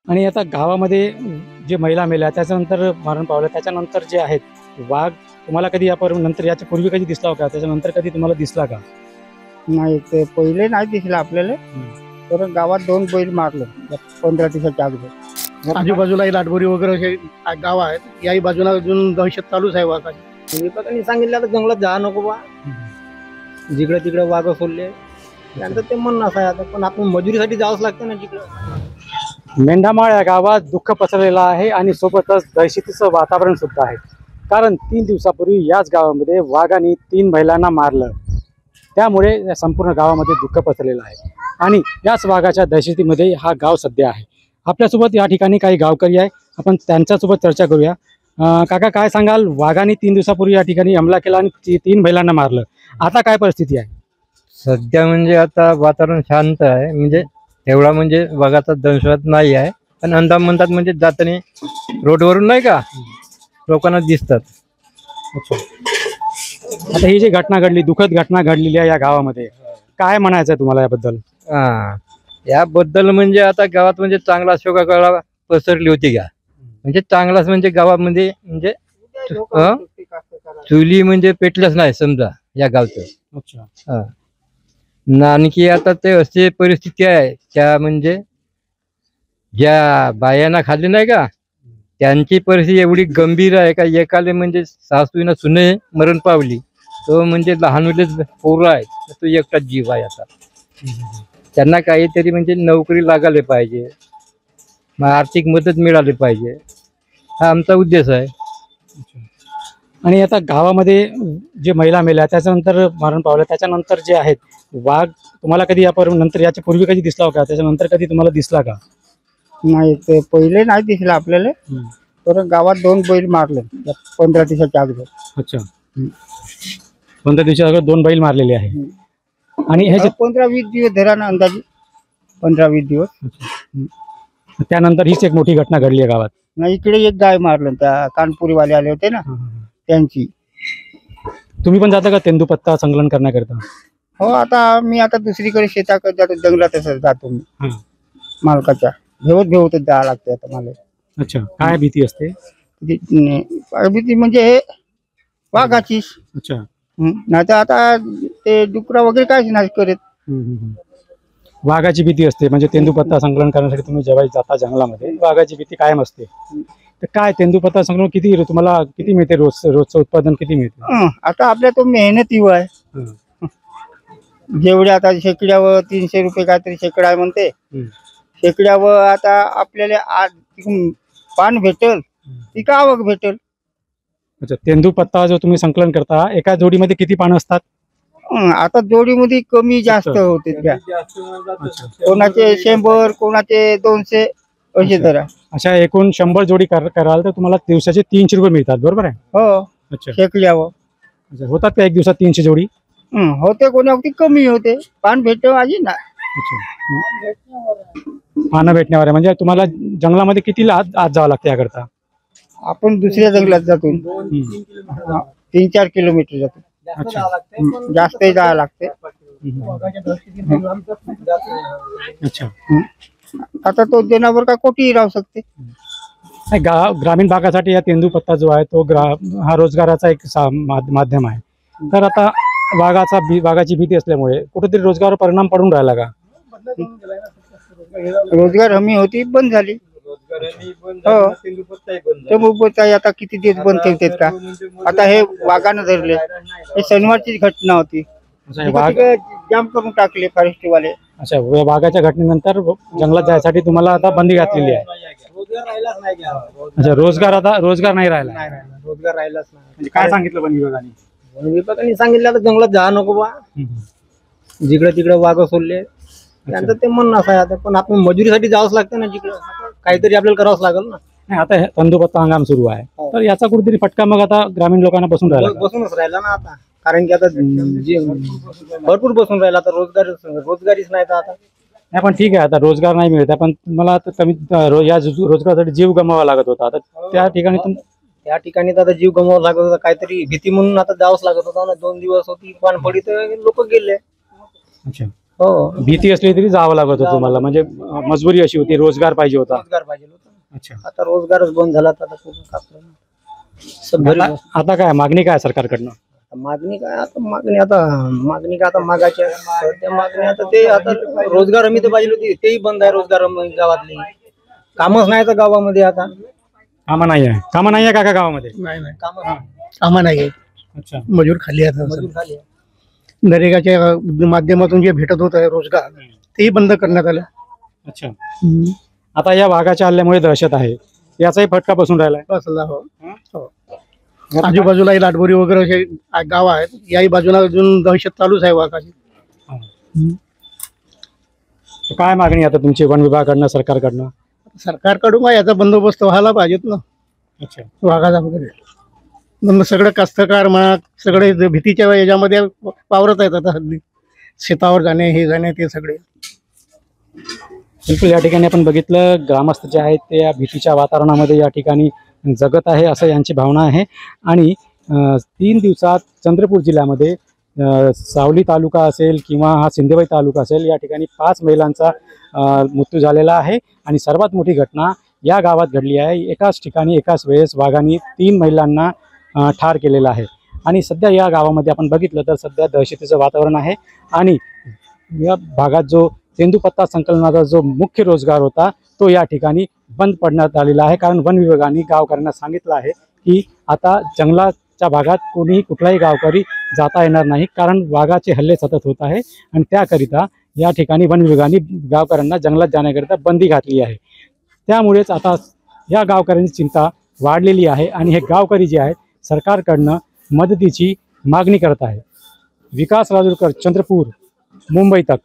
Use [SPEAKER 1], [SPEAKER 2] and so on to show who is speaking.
[SPEAKER 1] आणि आता गावामध्ये जे महिला मेल्या त्याच्यानंतर मरण पावलं त्याच्यानंतर जे आहेत वाघ तुम्हाला कधी नंतर याच्या पूर्वी कधी दिसला का त्याच्यानंतर कधी तुम्हाला दिसला का?
[SPEAKER 2] नाही ते पहिले नाही दिसलं आपल्याला. तर गावात 2 बैल मारले 15 दिवसाच्या अगोदर.
[SPEAKER 3] आजूबाजूला लाटबोरी वगैरे असे गाव आहेत. याही बाजूला अजून दहशत चालूच आहे वाघाची.
[SPEAKER 2] विभागाने सांगितलं तर जंगलात जा नको बा, जिकडे तिकडे वाघ सोडले त्यांचं ते म्हणणं असं आहे. आता पण आपण मजुरीसाठी जावंच लागतं ना जिकडं.
[SPEAKER 1] मेंढामाळ या गावात दुःख पसरलेलं आहे आणि सोबतच दहशतीचं वातावरण सुद्धा आहे. कारण 3 दिवसापूर्वी याच गावामध्ये वाघाने 3 महिलांना मारलं. त्यामुळे या संपूर्ण गावामध्ये दुःख पसरलेलं आहे आणि याच वाघाच्या दहशतीमध्ये हा गाव सध्या आहे. आपल्यासोबत या ठिकाणी काही गावकरी आहे, आपण त्यांच्यासोबत चर्चा करूया. काका काय सांगाल, वाघाने 3 दिवसापूर्वी या ठिकाणी हमला केला आणि 3 महिलांना मारलं, आता काय परिस्थिती आहे?
[SPEAKER 4] सध्या म्हणजे आता वातावरण शांत आहे. म्हणजे एवढा म्हणजे वाघाचा दहशत नाही आहे. पण अंदाज म्हणतात म्हणजे जाताना रोडवरून नाही का लोकांना दिसतात.
[SPEAKER 1] आता ही जी घटना घडली, दुःखद घटना घडलेली आहे या गावामध्ये, काय म्हणायचं आहे तुम्हाला याबद्दल?
[SPEAKER 4] याबद्दल म्हणजे आता गावात म्हणजे चांगला शोकाकळा पसरली होती का, म्हणजे चांगलाच म्हणजे गावामध्ये म्हणजे चुली म्हणजे पेटल्याच नाही समजा या गावचं. आणखी आता ते अशी परिस्थिती आहे त्या म्हणजे ज्या बायांना खाल्ली नाही का त्यांची परिस्थिती एवढी गंभीर आहे का एकाले म्हणजे सासूनं सुने मरण पावली. तो म्हणजे लहान मुलेच पोरं आहेत, तो एकटाच जीव आहे. आता त्यांना काहीतरी म्हणजे नोकरी लागायला पाहिजे, मग आर्थिक मदत मिळाली पाहिजे, हा आमचा उद्देश आहे.
[SPEAKER 1] आणि आता गावामध्ये जे महिला मेल्या त्याच्यानंतर मरण पावलं त्याच्यानंतर जे आहेत वाघ तुम्हाला कधी नंतर याच्या पूर्वी कधी दिसला का, त्याच्यानंतर कधी तुम्हाला दिसला का?
[SPEAKER 2] नाही ते पहिले नाही दिसलं आपल्याला. तर गावात 2 बैल मारले 15 दिवसाच्या अगोदर.
[SPEAKER 1] अच्छा, 15 दिवसा अगोदर 2 बैल मारलेले आहे. आणि हे
[SPEAKER 2] 15-20 दिवस धरा ना, अंदाजे 15-20 दिवस.
[SPEAKER 1] त्यानंतर हीच एक मोठी घटना घडली आहे गावात.
[SPEAKER 2] नाही, इकडे एक गाय मारलं, त्या कानपुरीवाले आले होते ना त्यांची.
[SPEAKER 1] तुम्ही पण जाता का तेंदूपत्ता संकलन करण्याकरता?
[SPEAKER 2] हो, आता मी आता दुसरीकडे शेताकडे जातो, जंगलात जातो मी. मालकाच्या घेवतच जावं लागते आता मला.
[SPEAKER 1] अच्छा, काय भीती असते?
[SPEAKER 2] भीती म्हणजे हे वाघाचीच.
[SPEAKER 1] अच्छा.
[SPEAKER 2] नाही तर आता ते डुकरा वगैरे काहीच नाही करत.
[SPEAKER 1] वाघाची भीती असते म्हणजे तेंदूपत्ता संकलन करण्यासाठी तुम्ही जेव्हा जाता जंगलामध्ये वाघाची भीती कायम असते. तर काय तेंदूपत्ता संकलन किती तुम्हाला किती मिळते, रोजचं उत्पादन किती मिळते?
[SPEAKER 2] आता आपल्या तो मेहनती आहे. जेवढे आता शेकड्यावर 300 रुपये काहीतरी शेकडा आहे म्हणते. शेकड्यावर आता आपल्याला पान भेटल ती का आवक भेटल.
[SPEAKER 1] अच्छा, तेंदूपत्ता जो तुम्ही संकलन करता एका जोडीमध्ये किती पानं असतात?
[SPEAKER 2] आता जोडीमध्ये कमी जास्त होते त्या. कोणाचे 100, कोणाचे 200 असे जरा.
[SPEAKER 1] अशा एकूण 100 जोडी कराल तर तुम्हाला दिवसाचे 300 रुपये मिळतात, बरोबर आहे?
[SPEAKER 2] हो.
[SPEAKER 1] अच्छा,
[SPEAKER 2] शेकड्यावर.
[SPEAKER 1] अच्छा, होतात का एक दिवसात 300 जोडी?
[SPEAKER 2] होते, कोणावरती कमी होते. पान भेटते आजी ना.
[SPEAKER 1] पानं भेटण्यावर आहे. म्हणजे तुम्हाला जंगलामध्ये किती आत जावं लागतं याकरता?
[SPEAKER 2] आपण दुसऱ्या जंगलात जातो, 3-4 किलोमीटर जातो. जास्त जावं लागते.
[SPEAKER 1] अच्छा.
[SPEAKER 2] आता तो जनावर का कोठेही राहू शकते.
[SPEAKER 1] ग्रामीण भागासाठी या तेंदूपत्ता जो आहे तो हा रोजगाराचा एक माध्यम आहे. तर आता वाघाची भीती असल्यामुळे कुठेतरी रोजगारावर परिणाम पडून राहिला का?
[SPEAKER 2] रोजगार हमी होती, बंद झाली. हो, तेंदूपत्ता आता किती दिवस बंद ठेवतात का? आता हे वाघानं धरले, हे शनिवारची घटना होती. जाम करून टाकले फॉरेस्टवाले.
[SPEAKER 1] अच्छा, वाघाच्या घटनेनंतर जंगलात जायसाठी तुम्हाला आता बंदी घातलेली आहे. अच्छा, रोजगार नाही राहिला.
[SPEAKER 2] रोजगार राहिलाच नाही.
[SPEAKER 1] म्हणजे काय सांगितलं पण विभागाने?
[SPEAKER 2] विभागाने सांगितलं तर जंगलात जा नको बा, जिकडे तिकडे वाघ सोडले त्यांचं ते म्हणणं असं आहे. आता पण आपण मजुरीसाठी जावंच लागतं ना जिकडं, काहीतरी आपल्याला करावंच लागेल ना.
[SPEAKER 1] नाही, आता तेंदूपत्ता हंगाम सुरू आहे तर याचा कुठेतरी फटका मग आता ग्रामीण लोकांना बसूनच
[SPEAKER 2] राहिला ना आता. कारण की आता भरपूर बसून राहिला. आता रोजगारीच नाही तर आता.
[SPEAKER 1] नाही, पण ठीक आहे, आता रोजगार नाही मिळत आहे, पण तुम्हाला आता या रोजगारासाठी जीव गमवावा लागत होता. आता त्या ठिकाणी
[SPEAKER 2] आता जीव गमवावा लागत होता, काहीतरी भीती म्हणून आता जावंच लागत होता ना. 2 दिवस होती पाणपडी तर लोक गेले.
[SPEAKER 1] अच्छा,
[SPEAKER 2] हो
[SPEAKER 1] भीती असली तरी जावं लागत होतं तुम्हाला, म्हणजे मजबुरी अशी होती, रोजगार पाहिजे होता.
[SPEAKER 2] रोजगार पाहिजे होता.
[SPEAKER 1] अच्छा.
[SPEAKER 2] आता रोजगारच बंद झाला आता पूर्ण कापलं. सब घरी बस.
[SPEAKER 1] आता काय मागणी काय सरकारकडनं?
[SPEAKER 2] मागणी काय आता मागाच्या सध्या मागणी आता ते आता रोजगार हमी तर पाहिजे होती, तेही बंद आहे. रोजगार हमी गावातली कामच नाही तर गावामध्ये आता
[SPEAKER 1] कामं नाही आहे काका गावामध्ये?
[SPEAKER 3] नाही नाही
[SPEAKER 2] काम
[SPEAKER 3] कामा नाही आहे.
[SPEAKER 1] अच्छा.
[SPEAKER 3] मजूर खाली आता
[SPEAKER 2] मजूर झाली.
[SPEAKER 3] नरेगाच्या माध्यमातून जे भेटत होत आहे रोजगार तेही बंद करण्यात आलं.
[SPEAKER 1] अच्छा. आता या वाघाच्या हल्ल्यामुळे दहशत आहे, याचाही फटका बसून राहिलाय.
[SPEAKER 3] बसला हो. हो. आजूबाजूला लाटबोरी वगैरे असे गाव आहेत, याही बाजूला अजून दहशत चालूच आहे वाघाची.
[SPEAKER 1] तर काय मागणी आता तुमची वन विभागाकडनं, सरकारकडनं?
[SPEAKER 3] सरकारकडून काय याचा बंदोबस्त व्हायला पाहिजेत ना,
[SPEAKER 1] अच्छा.
[SPEAKER 3] वाघाचा वगैरे. मग सगळं कास्तकार म्हणा, सगळे जे भीतीच्या याच्यामध्ये वावरत आहेत आता हल्ली. शेतावर जाणे, हे जाणे, ते सगळे.
[SPEAKER 1] बिलकुल, या ठिकाणी आपण बघितलं ग्रामस्थ जे आहेत ते या भीतीच्या वातावरणामध्ये या ठिकाणी जगत आहे असं यांची भावना आहे. आणि 3 दिवसात चंद्रपूर जिल्ह्यामध्ये सावली तालुका असेल किंवा हा सिंदेवाई तालुका असेल, या ठिकाणी 5 महिलांचा मृत्यू झालेला आहे. आणि सर्वात मोठी घटना या गावात घडली आहे. एकाच ठिकाणी एकाच वेळेस वाघांनी 3 महिलांना ठार केलेलं आहे. आणि सध्या या गावामध्ये आपण बघितलं तर सध्या दहशतीचं वातावरण आहे. आणि या भागात जो तेंदूपत्ता संकलनाचा जो मुख्य रोजगार होता तो या ठिकाणी बंद पडण्यात आलेला आहे. कारण वन विभागाने गावकऱ्यांना सांगितलं आहे की आता जंगलाच्या भागात कोणीही कुठलाही गावकरी जाता येणार नाही, कारण वाघाचे हल्ले सतत होत आहे. आणि त्याकरिता या ठिकाणी वन विभागाने गावकऱ्यांना जंगलात जाण्याकरिता बंदी घातली आहे. त्यामुळेच आता या गावकऱ्यांची चिंता वाढलेली आहे आणि हे गावकरी जे आहेत सरकारकडनं मदतीची मागणी करत आहे. विकास राजूरकर, चंद्रपूर, मुंबई तक.